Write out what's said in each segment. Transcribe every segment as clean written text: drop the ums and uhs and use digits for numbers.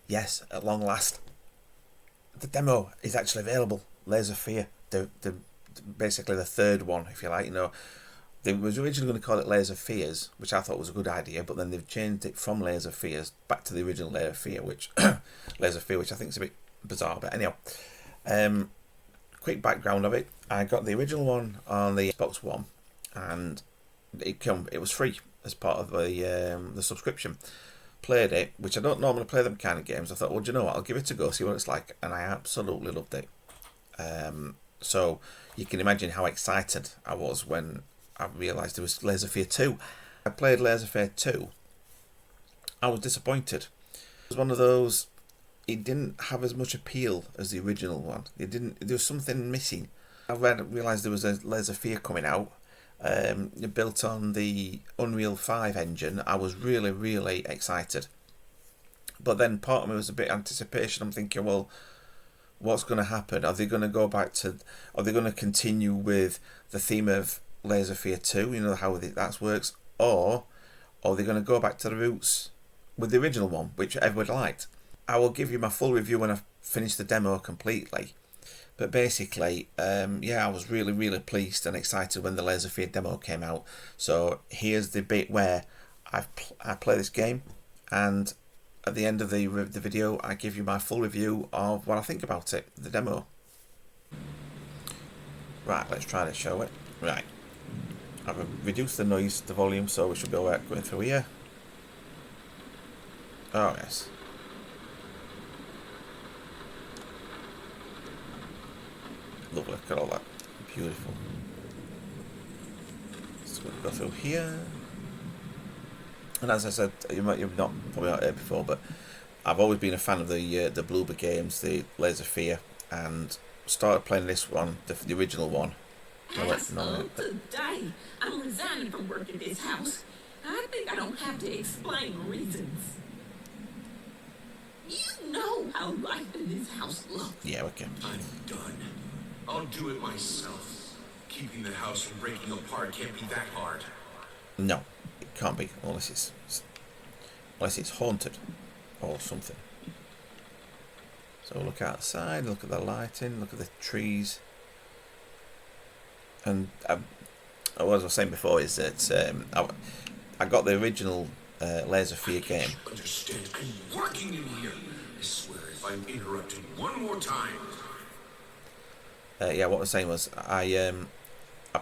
yes, at long last, the demo is actually available. Layers of Fear, the basically the third one, if you like. You know, they was originally going to call it Layers of Fears, which I thought was a good idea, but then they've changed it from Layers of Fears back to the original Layer of Fear, which Layers of Fear, which I think is a bit bizarre. But anyhow, quick background of it: I got the original one on the Xbox One, and it was free as part of the subscription. Played it, which I don't normally play them kind of games. I thought, well, do you know what? I'll give it a go, see what it's like, and I absolutely loved it. So you can imagine how excited I was when I realised there was Layers of Fear 2. I played Layers of Fear 2. I was disappointed. It was one of those. It didn't have as much appeal as the original one. There was something missing. I realised there was a Layers of Fear coming out. Built on the Unreal 5 engine. I was really, really excited. But then part of me was a bit anticipation. I'm thinking, well, what's going to happen? Are they going to go back to... Are they going to continue with the theme of Layers of Fear 2? You know how that works? Or are they going to go back to the roots with the original one, which everyone liked? I will give you my full review when I've finished the demo completely. But basically, I was really, really pleased and excited when the Layers of Fear demo came out. So here's the bit where I play this game, and at the end of the video, I give you my full review of what I think about it, the demo. Right, let's try to show it. Right, I've reduced the noise, the volume, so we should be alright going through here. Oh yes. Lovely, look at all that. Beautiful. So we'll go through here. And as I said, you've probably not heard before, but I've always been a fan of the Bloober games, the Layers of Fear, and started playing this one, the original one. Today, I'm resigning from work at this house. I think I don't have to explain reasons. You know how life in this house looks. Yeah, okay. I'm done. I'll do it myself. Keeping the house from breaking apart can't be that hard. No, it can't be, unless it's haunted or something. So look outside, look at the lighting, look at the trees. And what I was saying before is that I got the original Layers of Fear game. I understand. I'm working in here. I swear if I'm interrupted one more time. What I was saying was I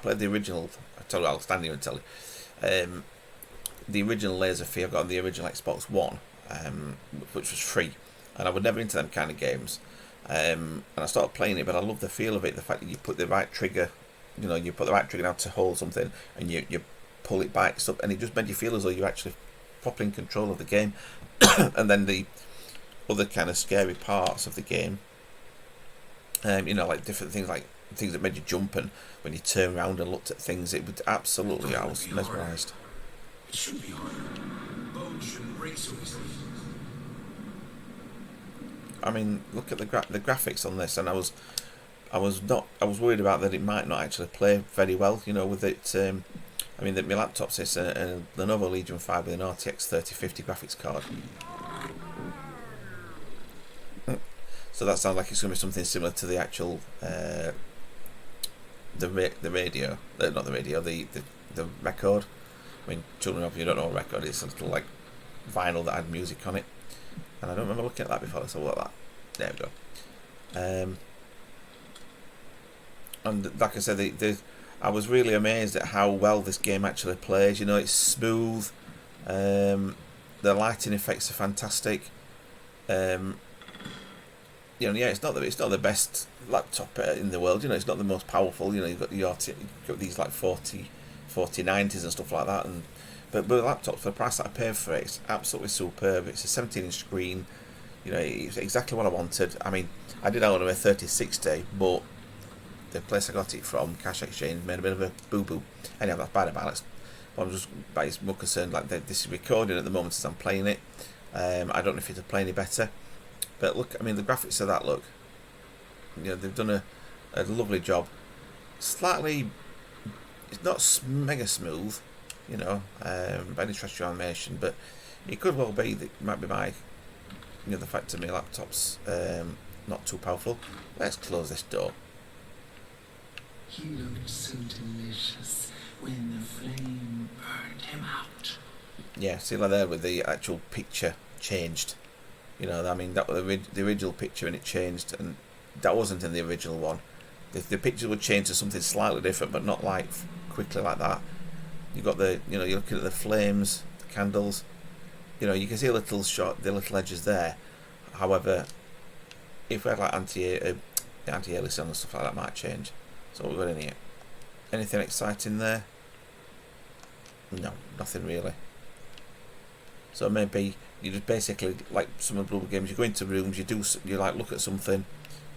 played the original. I'll stand here and tell you. The original Layers of Fear I got on the original Xbox One, which was free, and I was never into them kind of games. And I started playing it, but I love the feel of it. The fact that you put the right trigger, you put the right trigger down to hold something, and you pull it back, stuff, and it just made you feel as though you're actually properly in control of the game. And then the other kind of scary parts of the game. Like different things, like things that made you jump, and when you turn around and looked at things, it would absolutely, I was mesmerised. It should be hard. Bones shouldn't break so easily. I mean, look at the graphics on this, and I was worried about that it might not actually play very well. With it. My laptop's this a Lenovo Legion 5 with an RTX 3050 graphics card. So that sounds like it's going to be something similar to the actual the radio, not the radio, the record. I mean, children of you don't know a record. It's a little like vinyl that had music on it, and I don't remember looking at that before. So what that? There we go. And like I said, I was really amazed at how well this game actually plays. It's smooth. The lighting effects are fantastic. It's not the best laptop in the world. It's not the most powerful. You've got you've got these like 4090s and stuff like that. But the laptop, for the price that I paid for it, it's absolutely superb. It's a 17-inch screen. It's exactly what I wanted. I mean, I did own a 3060, but the place I got it from, Cash Exchange, made a bit of a boo-boo. Anyhow, that's bad about it. But I'm just more concerned, like this is recording at the moment as I'm playing it. I don't know if it'll play any better. But look, I mean, the graphics of that look. They've done a lovely job. Slightly, it's not mega smooth, by any stretch of animation, but it could well be that it might be my the fact that my laptop's not too powerful. Let's close this door. He looked so delicious when the flame burned him out. Yeah, see like there with the actual picture changed. I mean, that was the original picture and it changed, and that wasn't in the original one. The picture would change to something slightly different, but not like quickly like that. You got you're looking at the flames, the candles. You can see the little edges there. However, if we had like anti-aliasing and stuff like that, might change. So what we've got in here? Anything exciting there? No, nothing really. So maybe you just basically, like some of the Bloober games, you go into rooms, you like look at something,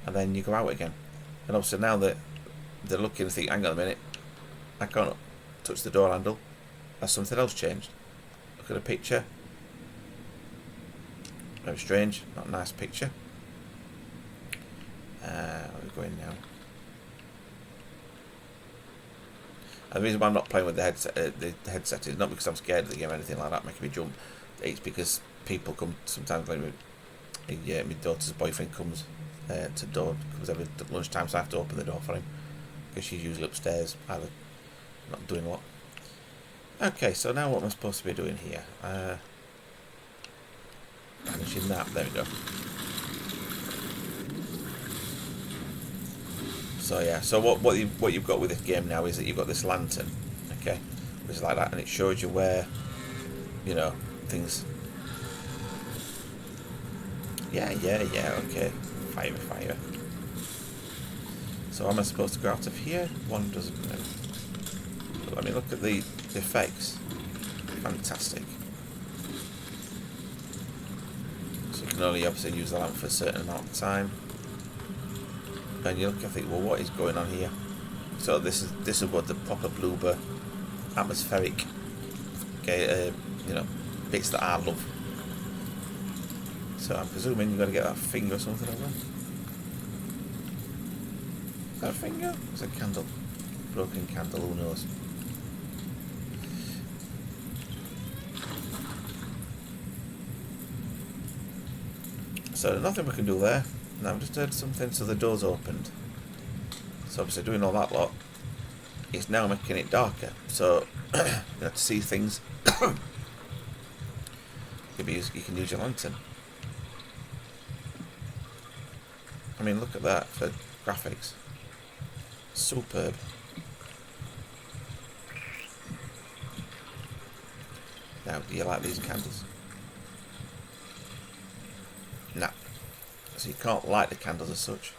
and then you go out again. And obviously now that they're looking and think, hang on a minute, I can't touch the door handle. Has something else changed? Look at a picture. Very strange, not a nice picture. Where are we going now? And the reason why I'm not playing with the headset is not because I'm scared of the game or anything like that, making me jump. It's because people come sometimes. Like my daughter's boyfriend comes to door, comes every lunchtime, so I have to open the door for him because she's usually upstairs, either not doing a lot. Okay, so now what am I supposed to be doing here? Managing that. There we go. So yeah, so what you've got with this game now is that you've got this lantern, okay, which is like that, and it shows you where, things. Yeah, okay, fire. So am I supposed to go out of here? One doesn't know. But, I mean, look at the effects. Fantastic. So you can only obviously use the lamp for a certain amount of time. And you look and think, well, what is going on here? So this is what the proper Bloober atmospheric, bits that I love. So I'm presuming you've got to get that finger or something over. Is that a finger? It's a candle. Broken candle, who knows? So nothing we can do there. Now I've just heard something, so the door's opened. So obviously doing all that lot, it's now making it darker. So to see things, you can use your lantern. I mean, look at that for graphics. Superb. Now, do you like these candles? No. So you can't light the candles as such.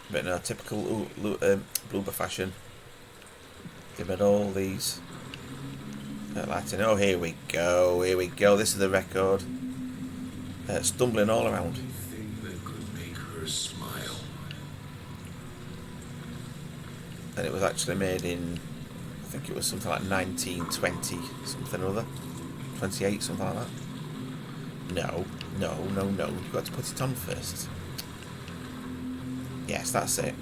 But no, typical Bloober fashion. They've made all these lighting. Oh, here we go. This is the record. Stumbling all around. Anything that could make her smile. And it was actually made in, I think it was something like 1920, something or other. 28, something like that. No. You've got to put it on first. Yes, that's it.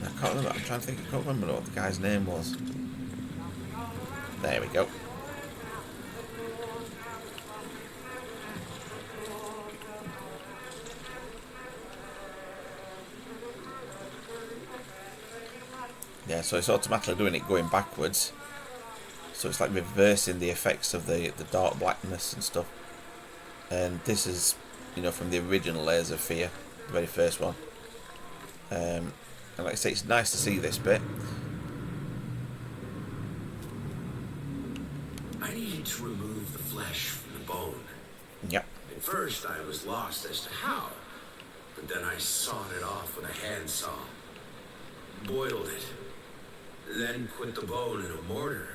I can't remember. I'm trying to think. I can't remember what the guy's name was. There we go. Yeah, so it's automatically doing it going backwards. So it's like reversing the effects of the dark blackness and stuff. And this is, from the original Layers of Fear, the very first one. And like I say, it's nice to see this bit. I needed to remove the flesh from the bone. Yep. At first, I was lost as to how, but then I sawed it off with a handsaw, boiled it, then put the bone in a mortar.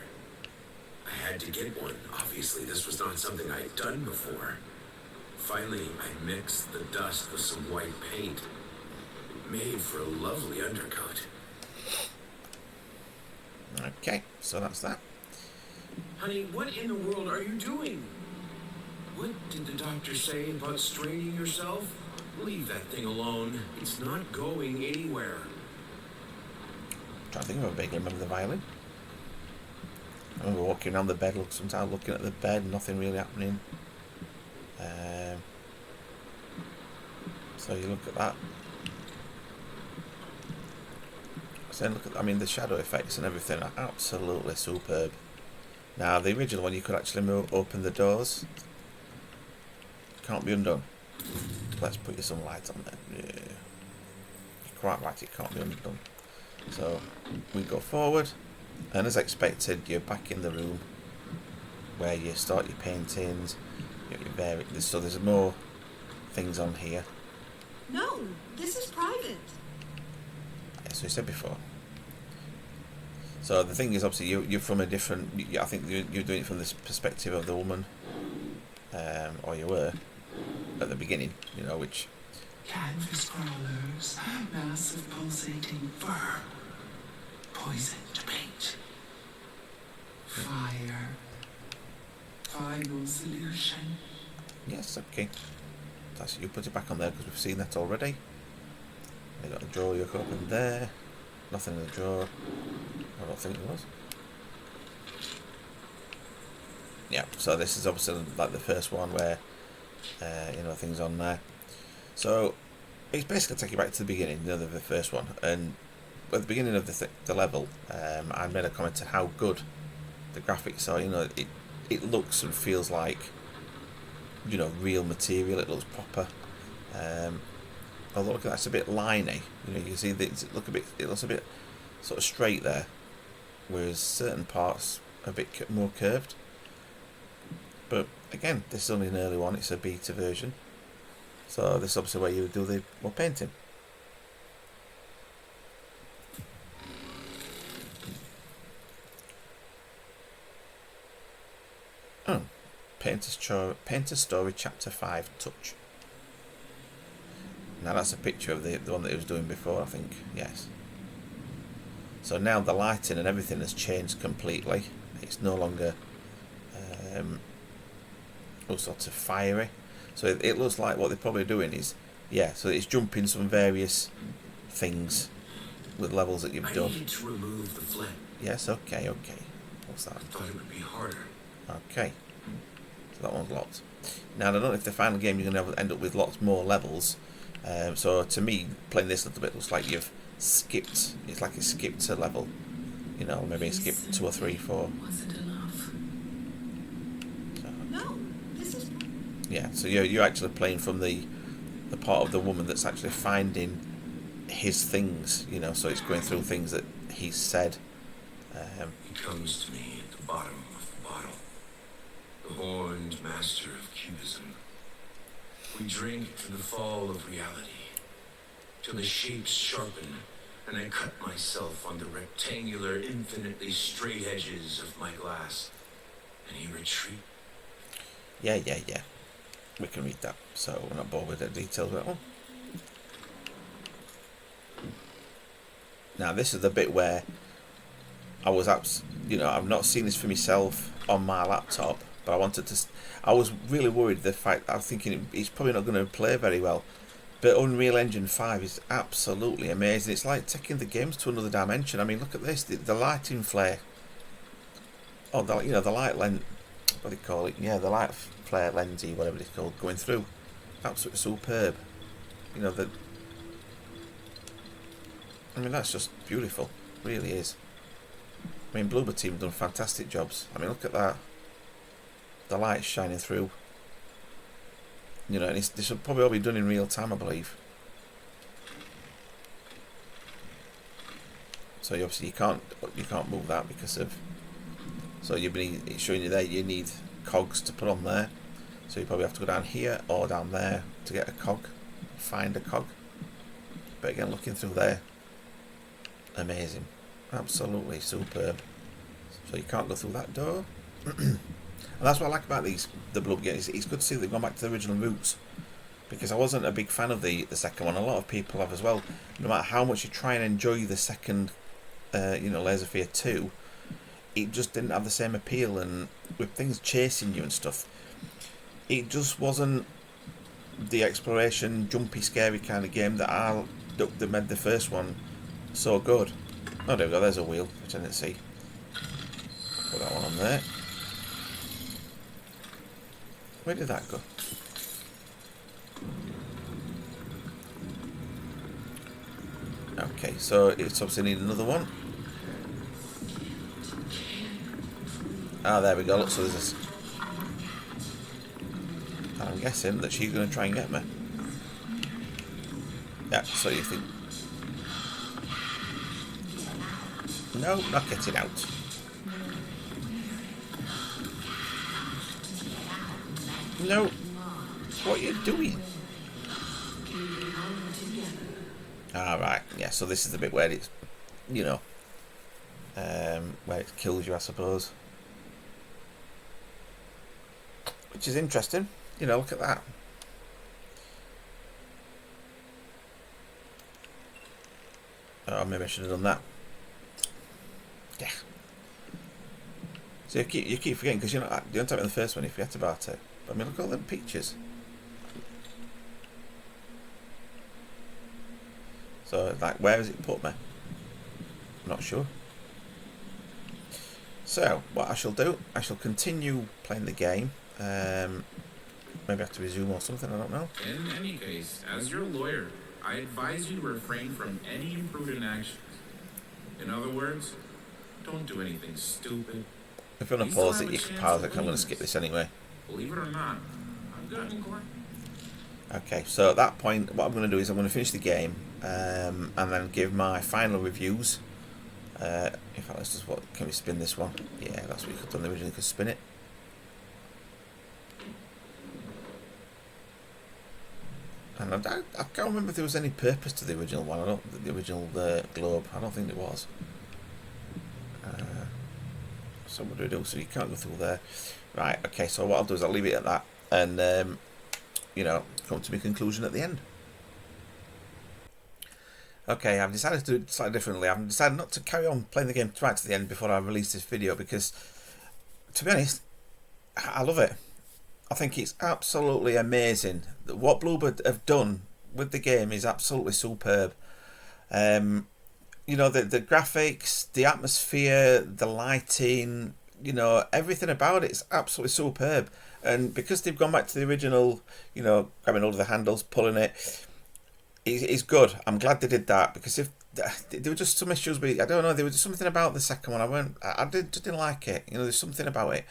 I had to get one. Obviously, this was not something I had done before. Finally, I mixed the dust with some white paint. It made for a lovely undercoat. Okay, so that's that. Honey, what in the world are you doing? What did the doctor say about straining yourself? Leave that thing alone. It's not going anywhere. I'm trying to think of a big remember the violin. And we're walking around the bed, sometimes looking at the bed, nothing really happening. So you look at that. So then look at, I mean, the shadow effects and everything are absolutely superb. Now, the original one, you could actually open the doors. Can't be undone. Let's put you some light on there. Yeah. You're quite right, it can't be undone. So we go forward, and as expected, you're back in the room where you start your paintings. So there's more things on here. No, this is private. As we said before. So the thing is, obviously, you're from a different. I think you're doing it from the perspective of the woman, or you were at the beginning. You know, which. Canvas crawlers, massive pulsating fur, poison to paint, fire, final solution. Yes, okay. That's you put it back on there because we've seen that already. You got a drawer you can open there. Nothing in the drawer. I don't think there was. Yeah, so this is obviously like the first one where things on there. So it's basically take you back to the beginning, the first one, and at the beginning of the level, I made a comment on how good the graphics are. It looks and feels like real material. It looks proper. Although look at that, it's a bit liney. You can see that it looks a bit sort of straight there, whereas certain parts are a bit more curved. But again, this is only an early one. It's a beta version, so this is obviously where you do the more painting. Oh, Painter Story Chapter 5 Touch. Now that's a picture of the one that he was doing before, I think. Yes. So now the lighting and everything has changed completely. It's no longer all sorts of fiery. So it looks like what they're probably doing is, so it's jumping some various things with levels that you've done. I need to remove the flame. Yes, okay. What's that? I thought it would be harder. Okay. So that one's locked. Now I don't know if the final game you're going to end up with lots more levels. So to me, playing this a little bit looks like you've skipped. It's like you skipped a level. Maybe skipped 2 or 3, 4. Wasn't enough. So, No, this is. yeah. So you're actually playing from the part of the woman that's actually finding his things. So it's going through things that he said. He comes to me at the bottom of the bottle, the horned master of cubism. We drink to the fall of reality, till the shapes sharpen, and I cut myself on the rectangular, infinitely straight edges of my glass, and he retreats. Yeah. We can read that, so we're not bored with the details of that one. Now this is the bit where I was I've not seen this for myself on my laptop, but I was really worried the fact I was thinking it's probably not going to play very well. But Unreal Engine 5 is absolutely amazing. It's like taking the games to another dimension. I mean, look at this, the lighting flare. Oh, the light lens, what do they call it? Yeah, the light flare lensy, whatever it's called, going through. Absolutely superb. That's just beautiful. It really is. I mean, Bloober Team have done fantastic jobs. I mean, look at that. The light's shining through. And this will probably all be done in real time, I believe. So obviously you can't move that because of. So it's showing you there. You need cogs to put on there. So you probably have to go down here or down there to get a cog, find a cog. But again, looking through there, amazing, absolutely superb. So you can't go through that door. And that's what I like about the Bloober games. It's good to see they've gone back to the original roots, because I wasn't a big fan of the second one. A lot of people have as well. No matter how much you try and enjoy the second, Lasersphere 2, it just didn't have the same appeal, and with things chasing you and stuff, it just wasn't the exploration, jumpy, scary kind of game that made the first one so good. Oh, there we go. There's a wheel, which I didn't see. Put that one on there. Where did that go? Okay, so it's obviously need another one. Ah, there we go. Look, so there's this. I'm guessing that she's going to try and get me. Yeah, so you think. No, not getting out. No. What are you doing? Alright, yeah, so this is the bit where it's, you know, where it kills you, I suppose. Which is interesting. You know, look at that. Oh, maybe I should have done that. Yeah. So you keep forgetting, because you don't type in the first one, you forget about it. But I mean, look at all them pictures. So, like, where has it put me? I'm not sure. So, what I shall do, I shall continue playing the game. Maybe I have to resume or something, I don't know. In any case, as your lawyer, I advise you to refrain from any imprudent actions. In other words, don't do anything stupid. If you want to pause it, you can pause it, 'cause I'm going to skip this anyway. Believe it or not, I'm good in court. Okay, so at that point, what I'm going to do is I'm going to finish the game, and then give my final reviews. In fact, let's just, can we spin this one? Yeah, that's what you could have done originally, you could spin it. And I can't remember if there was any purpose to the original one. The original globe. I don't think there was. So what do we do? So you can't go through there. Right, okay, so what I'll do is I'll leave it at that, and you know, come to my conclusion at the end. Okay, I've decided to do it slightly differently. I've decided not to carry on playing the game right to the end before I release this video, because, to be honest, I love it. I think it's absolutely amazing. What Bluebird have done with the game is absolutely superb. You know, the graphics, the atmosphere, the lighting, you know, everything about it is absolutely superb. And because they've gone back to the original, you know, grabbing hold of the handles, pulling it, it's good. I'm glad they did that, because if there were just some issues with, I don't know, there was something about the second one. I didn't like it. You know, there's something about it.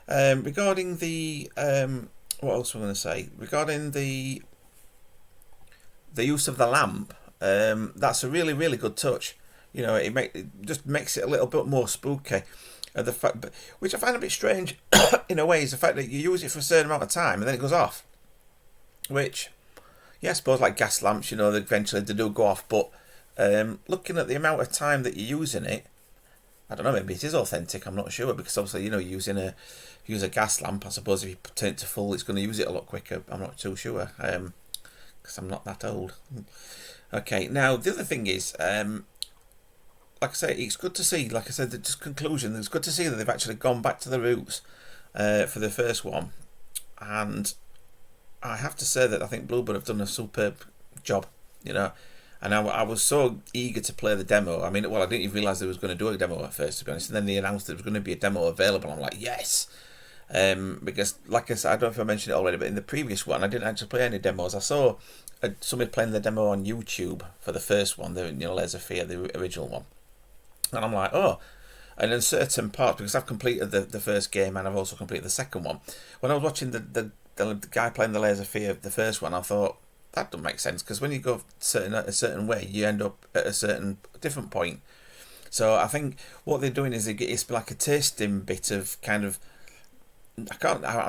Regarding the what else am I going to say? Regarding the use of the lamp, that's a really, really good touch. You know, it just makes it a little bit more spooky. The fact, which I find a bit strange in a way, is the fact that you use it for a certain amount of time and then it goes off. Which, yeah, I suppose like gas lamps, you know, eventually they do go off. But looking at the amount of time that you're using it, I don't know, maybe it is authentic, I'm not sure, because obviously, you know, use a gas lamp, I suppose if you turn it to full, it's going to use it a lot quicker. I'm not too sure, because I'm not that old. Okay, now the other thing is, like I say, it's good to see, like I said, the just conclusion, it's good to see that they've actually gone back to the roots for the first one, and I have to say that I think Bluebird have done a superb job, you know. And I was so eager to play the demo. I mean, well, I didn't even realise they was going to do a demo at first, to be honest. And then they announced there was going to be a demo available. I'm like, yes! Because, like I said, I don't know if I mentioned it already, but in the previous one, I didn't actually play any demos. I saw somebody playing the demo on YouTube for the first one, the Layers of Fear, the original one. And I'm like, oh. And in certain parts, because I've completed the first game and I've also completed the second one, when I was watching the guy playing the Layers of Fear, the first one, I thought, that doesn't make sense, because when you go a certain way, you end up at a certain different point. So I think what they're doing is it's like a tasting bit of kind of, I'm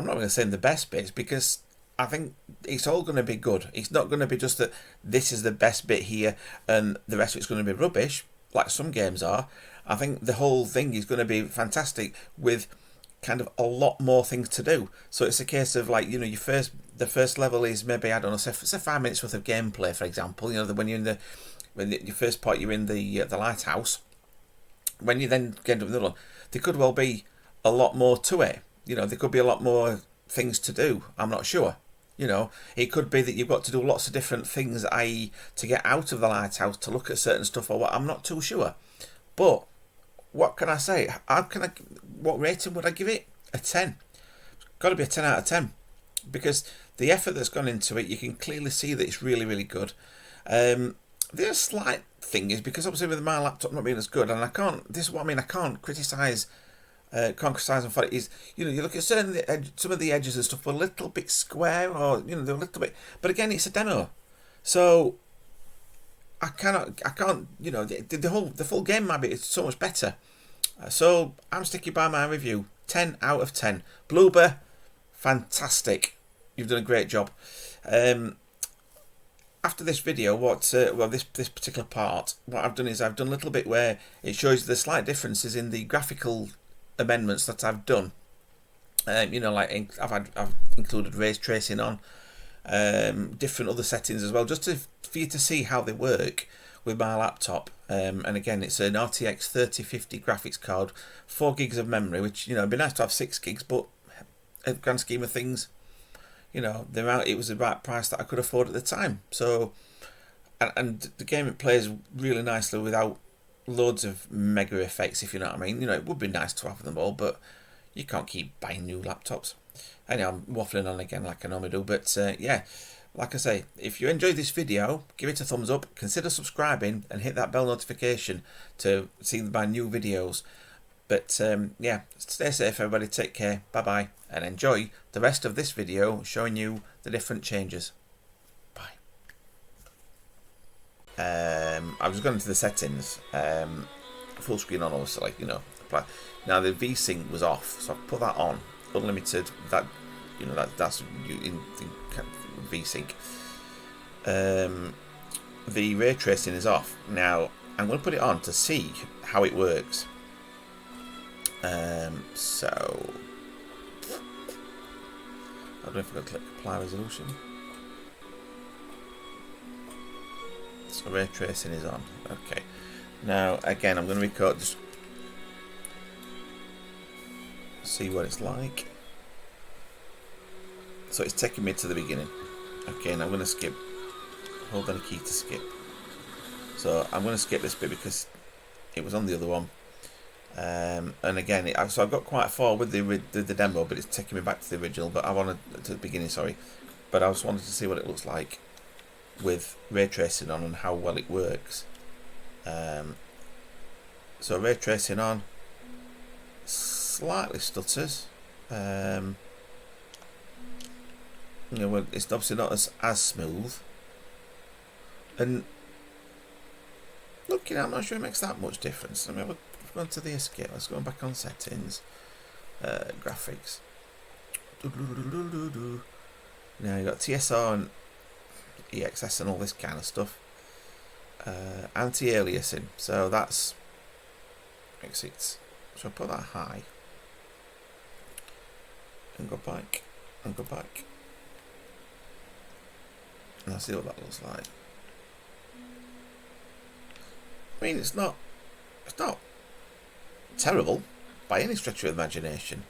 not going to say the best bits, because I think it's all going to be good. It's not going to be just that this is the best bit here and the rest of it's going to be rubbish, like some games are. I think the whole thing is going to be fantastic with kind of a lot more things to do. So it's a case of, like, you know, the first level is maybe, I don't know, say 5 minutes worth of gameplay, for example. You know, when you're your first part, you're in the lighthouse. When you then get into another one, there could well be a lot more to it. You know, there could be a lot more things to do. I'm not sure. You know, it could be that you've got to do lots of different things, i.e. to get out of the lighthouse to look at certain stuff or what. I'm not too sure. But what can I say? What rating would I give it? A 10. It's got to be a 10 out of 10 because the effort that's gone into it, you can clearly see that it's really, really good. The slight thing is because obviously with my laptop not being as good, and I can't. This is what I mean. I can't criticise. Can't criticise them for it. Is you look at some of the edges and stuff were a little bit square, or they're a little bit. But again, it's a demo, so I can't. The full game might be so much better. So I'm sticking by my review. 10 out of 10. Bloober, fantastic. You've done a great job. After this video, this particular part, what I've done is I've done a little bit where it shows the slight differences in the graphical amendments that I've done. I've included ray tracing on, different other settings as well, just for you to see how they work with my laptop. And again, it's an RTX 3050 graphics card, 4 gigs of memory, which it'd be nice to have 6 gigs, but in the grand scheme of things, it was the right price that I could afford at the time. So, and the game, it plays really nicely without loads of mega effects, if you know what I mean. It would be nice to have them all, but you can't keep buying new laptops. Anyway, I'm waffling on again like I normally do, but yeah, like I say, if you enjoyed this video, give it a thumbs up, consider subscribing and hit that bell notification to see my new videos. But yeah, stay safe everybody, take care, bye bye, and enjoy the rest of this video showing you the different changes. Bye. I was going into the settings, full screen on obviously, now the VSync was off, so I put that on, unlimited, that's in VSync. The ray tracing is off. Now I'm going to put it on to see how it works. So I don't know if I'm going to click apply resolution. So ray tracing is on. Okay. Now again, I'm going to record, just see what it's like. So it's taking me to the beginning. Okay, and I'm going to skip. Hold down a key to skip. So I'm going to skip this bit because it was on the other one. And again, so I've got quite far with the demo, but it's taking me back to the original. But I wanted to the beginning, sorry. But I just wanted to see what it looks like with ray tracing on and how well it works. So ray tracing on, slightly stutters. Well, it's obviously not as smooth. And looking, I'm not sure it makes that much difference. I mean, we've gone to the escape. Let's go back on settings, graphics. Now you've got TSR and EXS and all this kind of stuff. Anti-aliasing, so that's makes it. So I put that high and go back and go back. And I'll see what that looks like. I mean, it's not terrible by any stretch of imagination.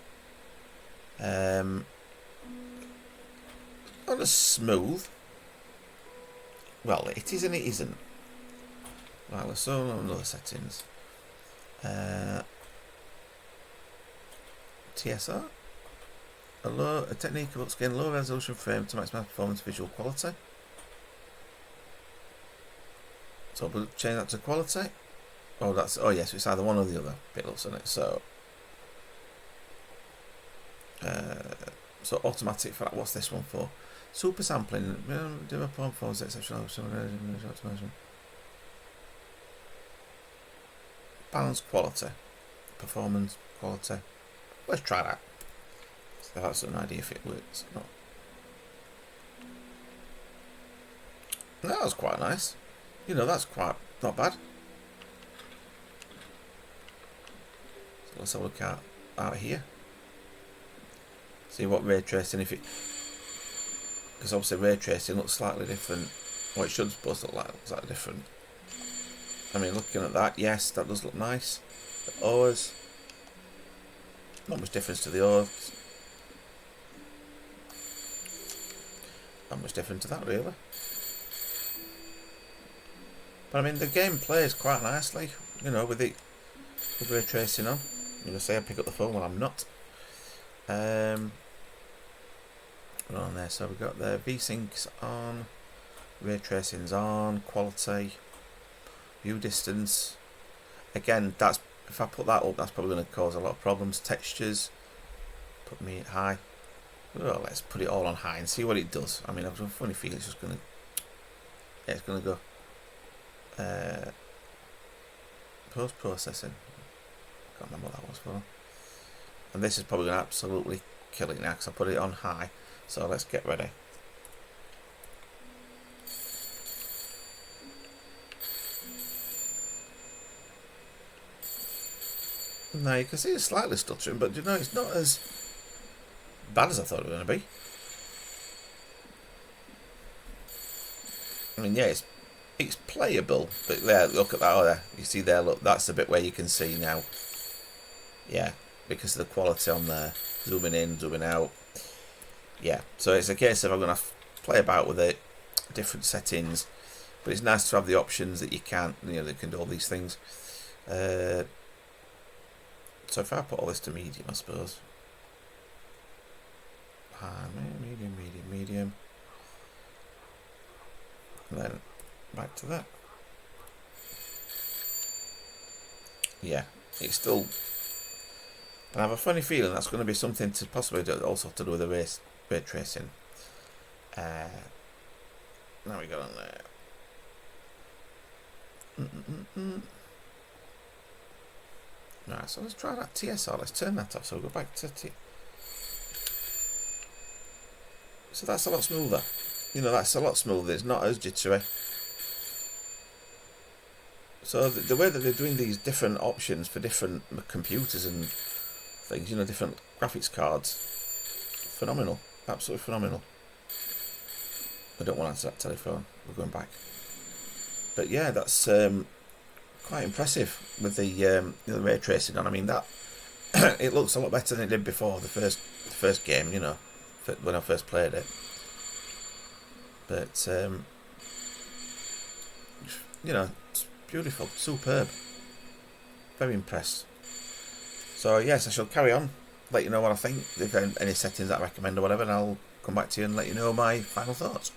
Not as smooth. Well, it is and it isn't. Right, let's go on other settings. TSR. A technique of upscaling low resolution frame to maximize performance visual quality. So we'll change that to quality. Oh yes, it's either one or the other. It looks on it. So automatic for that. What's this one for? Super sampling. Do a performance exceptional. Balance quality, performance quality. Let's try that. So that's an idea if it works or not. That was quite nice. That's quite not bad. So let's have a look out here. See what ray tracing, because obviously ray tracing looks slightly different. Well, it should supposed to look like slightly different. I mean, looking at that, yes, that does look nice. The O's, not much difference to the O's. Not much different to that, really. But I mean, the game plays quite nicely, with it. With ray tracing on. You're going to say I pick up the phone, well I'm not. We're on there, so we've got the V-Sync's on, ray tracing's on, quality, view distance. Again, that's if I put that up, that's probably going to cause a lot of problems. Textures, put me at high. Well, let's put it all on high and see what it does. I mean, I've got a funny feeling it's just going to, yeah, it's going to go post-processing. Can't remember what that was for. And this is probably going to absolutely kill it now because I put it on high. So let's get ready. Now you can see it's slightly stuttering, but you know it's not as bad as I thought it was going to be. I mean, yeah, it's playable, but there, look at that. Oh, there, you see there. Look, that's the bit where you can see now. Yeah, because of the quality on there, zooming in, zooming out. Yeah, so it's a case of I'm going to play about with it, different settings, but it's nice to have the options that you can't, you know, that can do all these things. So if I put all this to medium, I suppose. Medium. And then back to that. Yeah, it's still. And I have a funny feeling that's going to be something to possibly do, also to do with the ray tracing. Now we got on there. Right, so let's try that TSR. Let's turn that off. So we'll go back to So that's a lot smoother. You know, that's a lot smoother. It's not as jittery. So the way that they're doing these different options for different computers and things, you know, different graphics cards, phenomenal. Absolutely phenomenal. I don't want to answer that telephone. We're going back. But yeah, that's quite impressive with the you know, the ray tracing on. I mean, that it looks a lot better than it did before the first game, you know, when I first played it. But you know, it's beautiful, superb, very impressed. So yes, I shall carry on, let you know what I think, if any settings that I recommend or whatever, and I'll come back to you and let you know my final thoughts.